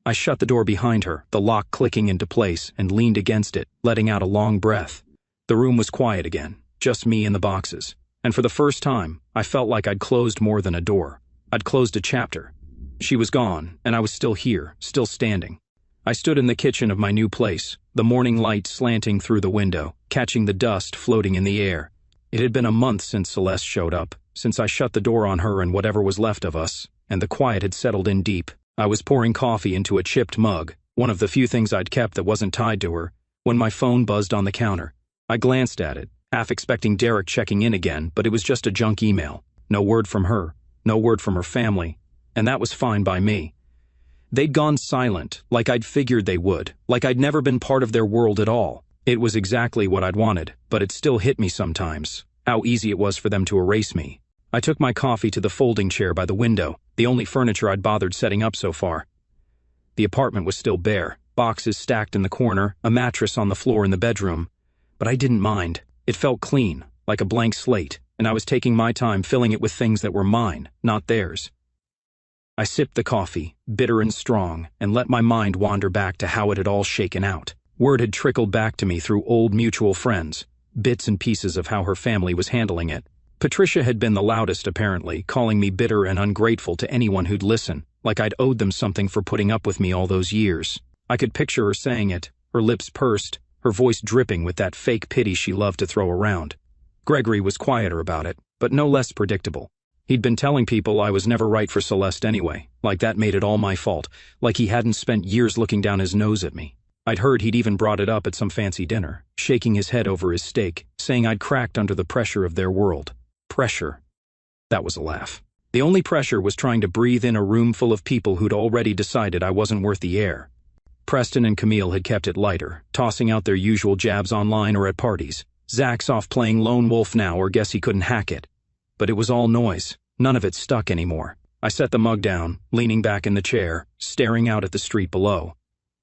I shut the door behind her, the lock clicking into place, and leaned against it, letting out a long breath. The room was quiet again, just me and the boxes. And for the first time, I felt like I'd closed more than a door. I'd closed a chapter. She was gone, and I was still here, still standing. I stood in the kitchen of my new place, the morning light slanting through the window, catching the dust floating in the air. It had been a month since Celeste showed up, since I shut the door on her and whatever was left of us, and the quiet had settled in deep. I was pouring coffee into a chipped mug, one of the few things I'd kept that wasn't tied to her, when my phone buzzed on the counter. I glanced at it, half expecting Derek checking in again, but it was just a junk email. No word from her, no word from her family, and that was fine by me. They'd gone silent, like I'd figured they would, like I'd never been part of their world at all. It was exactly what I'd wanted, but it still hit me sometimes, how easy it was for them to erase me. I took my coffee to the folding chair by the window, the only furniture I'd bothered setting up so far. The apartment was still bare, boxes stacked in the corner, a mattress on the floor in the bedroom. But I didn't mind. It felt clean, like a blank slate, and I was taking my time filling it with things that were mine, not theirs. I sipped the coffee, bitter and strong, and let my mind wander back to how it had all shaken out. Word had trickled back to me through old mutual friends, bits and pieces of how her family was handling it. Patricia had been the loudest, apparently, calling me bitter and ungrateful to anyone who'd listen, like I'd owed them something for putting up with me all those years. I could picture her saying it, her lips pursed, her voice dripping with that fake pity she loved to throw around. Gregory was quieter about it, but no less predictable. He'd been telling people I was never right for Celeste anyway, like that made it all my fault, like he hadn't spent years looking down his nose at me. I'd heard he'd even brought it up at some fancy dinner, shaking his head over his steak, saying I'd cracked under the pressure of their world. Pressure. That was a laugh. The only pressure was trying to breathe in a room full of people who'd already decided I wasn't worth the air. Preston and Camille had kept it lighter, tossing out their usual jabs online or at parties. Zach's off playing lone wolf now or guess he couldn't hack it. But it was all noise. None of it stuck anymore. I set the mug down, leaning back in the chair, staring out at the street below.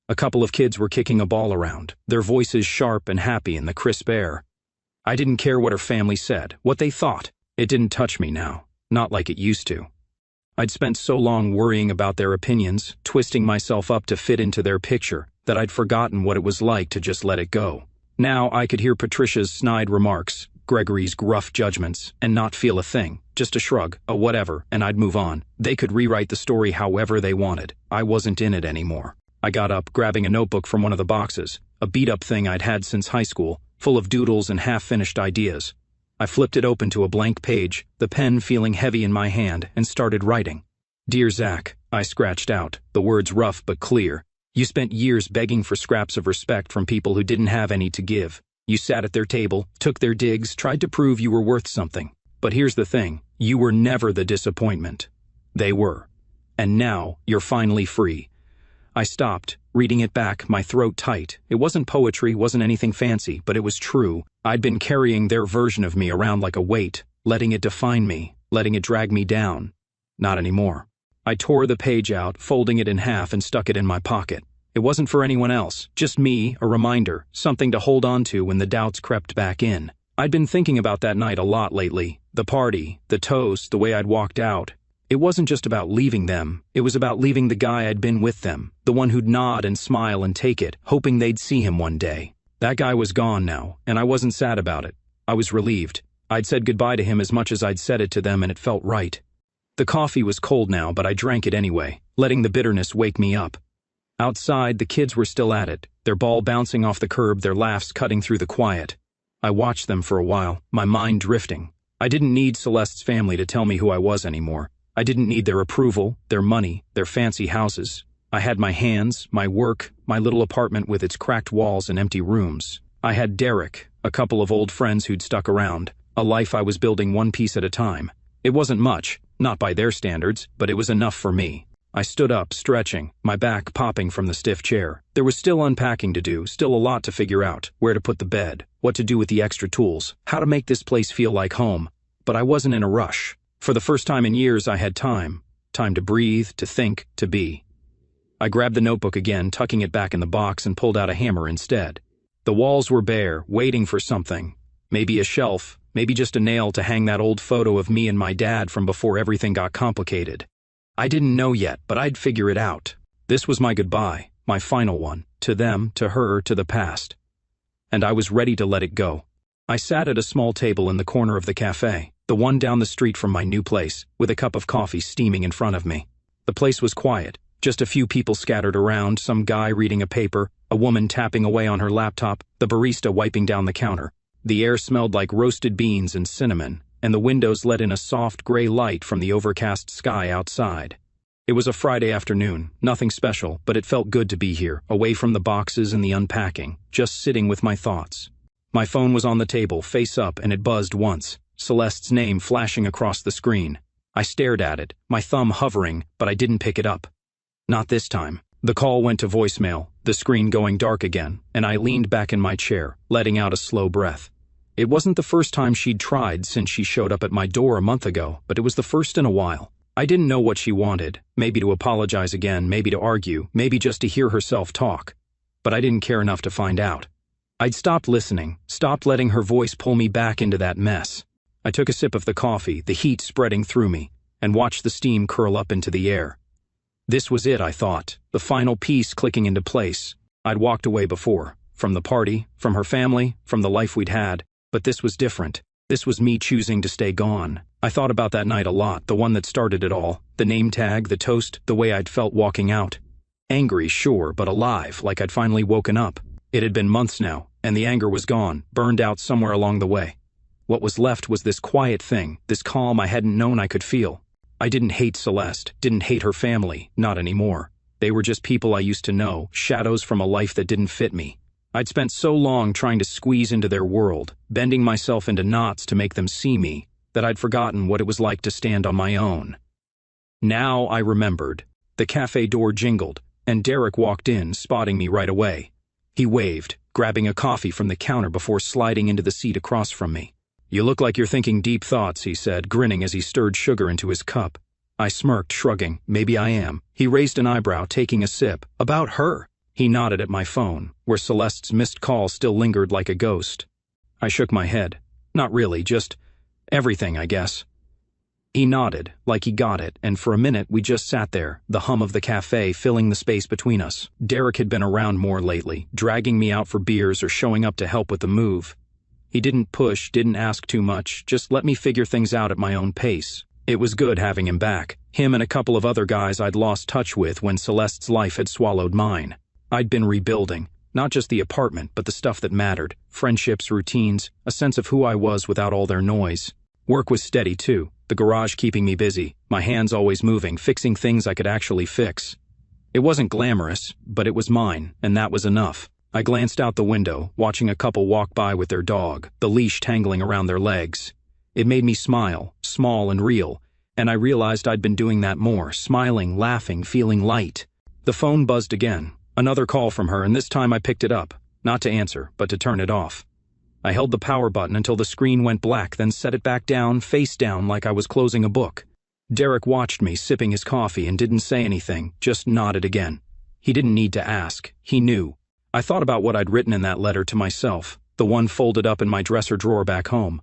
A couple of kids were kicking a ball around, their voices sharp and happy in the crisp air. I didn't care what her family said, what they thought. It didn't touch me now, not like it used to. I'd spent so long worrying about their opinions, twisting myself up to fit into their picture, that I'd forgotten what it was like to just let it go. Now I could hear Patricia's snide remarks, Gregory's gruff judgments, and not feel a thing, just a shrug, a whatever, and I'd move on. They could rewrite the story however they wanted. I wasn't in it anymore. I got up, grabbing a notebook from one of the boxes, a beat-up thing I'd had since high school, full of doodles and half-finished ideas. I flipped it open to a blank page, the pen feeling heavy in my hand, and started writing. "Dear Zach," I scratched out, the words rough but clear. "You spent years begging for scraps of respect from people who didn't have any to give. You sat at their table, took their digs, tried to prove you were worth something. But here's the thing, you were never the disappointment. They were. And now, you're finally free." I stopped, reading it back, my throat tight. It wasn't poetry, wasn't anything fancy, but it was true. I'd been carrying their version of me around like a weight, letting it define me, letting it drag me down. Not anymore. I tore the page out, folding it in half and stuck it in my pocket. It wasn't for anyone else, just me, a reminder, something to hold on to when the doubts crept back in. I'd been thinking about that night a lot lately. The party, the toast, the way I'd walked out. It wasn't just about leaving them, it was about leaving the guy I'd been with them, the one who'd nod and smile and take it, hoping they'd see him one day. That guy was gone now, and I wasn't sad about it. I was relieved. I'd said goodbye to him as much as I'd said it to them, and it felt right. The coffee was cold now, but I drank it anyway, letting the bitterness wake me up. Outside, the kids were still at it, their ball bouncing off the curb, their laughs cutting through the quiet. I watched them for a while, my mind drifting. I didn't need Celeste's family to tell me who I was anymore. I didn't need their approval, their money, their fancy houses. I had my hands, my work, my little apartment with its cracked walls and empty rooms. I had Derek, a couple of old friends who'd stuck around, a life I was building one piece at a time. It wasn't much, not by their standards, but it was enough for me. I stood up, stretching, my back popping from the stiff chair. There was still unpacking to do, still a lot to figure out, where to put the bed, what to do with the extra tools, how to make this place feel like home. But I wasn't in a rush. For the first time in years I had time Time to breathe, to think, to be. I grabbed the notebook again, tucking it back in the box, and pulled out a hammer instead. The walls were bare, waiting for something. Maybe a shelf, maybe just a nail to hang that old photo of me and my dad from before everything got complicated. I didn't know yet, but I'd figure it out. This was my goodbye, my final one, to them, to her, to the past. And I was ready to let it go. I sat at a small table in the corner of the cafe, the one down the street from my new place, with a cup of coffee steaming in front of me. The place was quiet, just a few people scattered around, some guy reading a paper, a woman tapping away on her laptop, the barista wiping down the counter. The air smelled like roasted beans and cinnamon, and the windows let in a soft gray light from the overcast sky outside. It was a Friday afternoon, nothing special, but it felt good to be here, away from the boxes and the unpacking, just sitting with my thoughts. My phone was on the table, face up, and it buzzed once, Celeste's name flashing across the screen. I stared at it, my thumb hovering, but I didn't pick it up. Not this time. The call went to voicemail, the screen going dark again, and I leaned back in my chair, letting out a slow breath. It wasn't the first time she'd tried since she showed up at my door a month ago, but it was the first in a while. I didn't know what she wanted, maybe to apologize again, maybe to argue, maybe just to hear herself talk. But I didn't care enough to find out. I'd stopped listening, stopped letting her voice pull me back into that mess. I took a sip of the coffee, the heat spreading through me, and watched the steam curl up into the air. This was it, I thought, the final piece clicking into place. I'd walked away before, from the party, from her family, from the life we'd had, but this was different. This was me choosing to stay gone. I thought about that night a lot, the one that started it all, the name tag, the toast, the way I'd felt walking out. Angry, sure, but alive, like I'd finally woken up. It had been months now, and the anger was gone, burned out somewhere along the way. What was left was this quiet thing, this calm I hadn't known I could feel. I didn't hate Celeste, didn't hate her family, not anymore. They were just people I used to know, shadows from a life that didn't fit me. I'd spent so long trying to squeeze into their world, bending myself into knots to make them see me, that I'd forgotten what it was like to stand on my own. Now I remembered. The cafe door jingled, and Derek walked in, spotting me right away. He waved, grabbing a coffee from the counter before sliding into the seat across from me. "You look like you're thinking deep thoughts," he said, grinning as he stirred sugar into his cup. I smirked, shrugging. "Maybe I am." He raised an eyebrow, taking a sip. "About her." He nodded at my phone, where Celeste's missed call still lingered like a ghost. I shook my head. "Not really, just everything, I guess." He nodded, like he got it, and for a minute we just sat there, the hum of the cafe filling the space between us. Derek had been around more lately, dragging me out for beers or showing up to help with the move. He didn't push, didn't ask too much, just let me figure things out at my own pace. It was good having him back, him and a couple of other guys I'd lost touch with when Celeste's life had swallowed mine. I'd been rebuilding, not just the apartment, but the stuff that mattered, friendships, routines, a sense of who I was without all their noise. Work was steady too, the garage keeping me busy, my hands always moving, fixing things I could actually fix. It wasn't glamorous, but it was mine, and that was enough. I glanced out the window, watching a couple walk by with their dog, the leash tangling around their legs. It made me smile, small and real, and I realized I'd been doing that more, smiling, laughing, feeling light. The phone buzzed again. Another call from her, and this time I picked it up, not to answer, but to turn it off. I held the power button until the screen went black, then set it back down, face down, like I was closing a book. Derek watched me, sipping his coffee, and didn't say anything, just nodded again. He didn't need to ask. He knew. I thought about what I'd written in that letter to myself, the one folded up in my dresser drawer back home.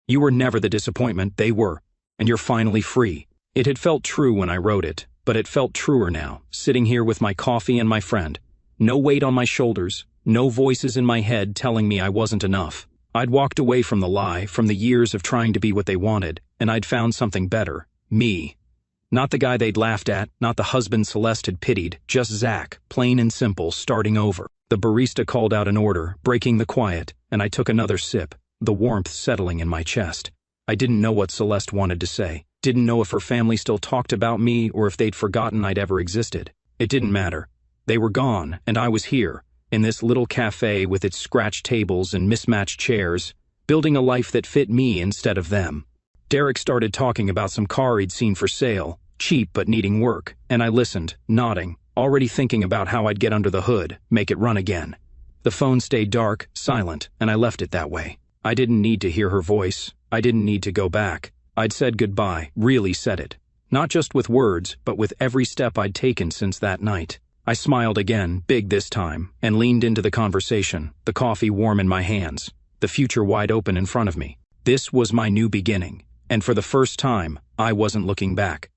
"You were never the disappointment, they were, and you're finally free." It had felt true when I wrote it, but it felt truer now, sitting here with my coffee and my friend. No weight on my shoulders, no voices in my head telling me I wasn't enough. I'd walked away from the lie, from the years of trying to be what they wanted, and I'd found something better. Me. Not the guy they'd laughed at, not the husband Celeste had pitied, just Zach, plain and simple, starting over. The barista called out an order, breaking the quiet, and I took another sip, the warmth settling in my chest. I didn't know what Celeste wanted to say. Didn't know if her family still talked about me or if they'd forgotten I'd ever existed. It didn't matter. They were gone, and I was here, in this little cafe with its scratched tables and mismatched chairs, building a life that fit me instead of them. Derek started talking about some car he'd seen for sale, cheap but needing work, and I listened, nodding, already thinking about how I'd get under the hood, make it run again. The phone stayed dark, silent, and I left it that way. I didn't need to hear her voice. I didn't need to go back. I'd said goodbye, really said it. Not just with words, but with every step I'd taken since that night. I smiled again, big this time, and leaned into the conversation, the coffee warm in my hands, the future wide open in front of me. This was my new beginning, and for the first time, I wasn't looking back.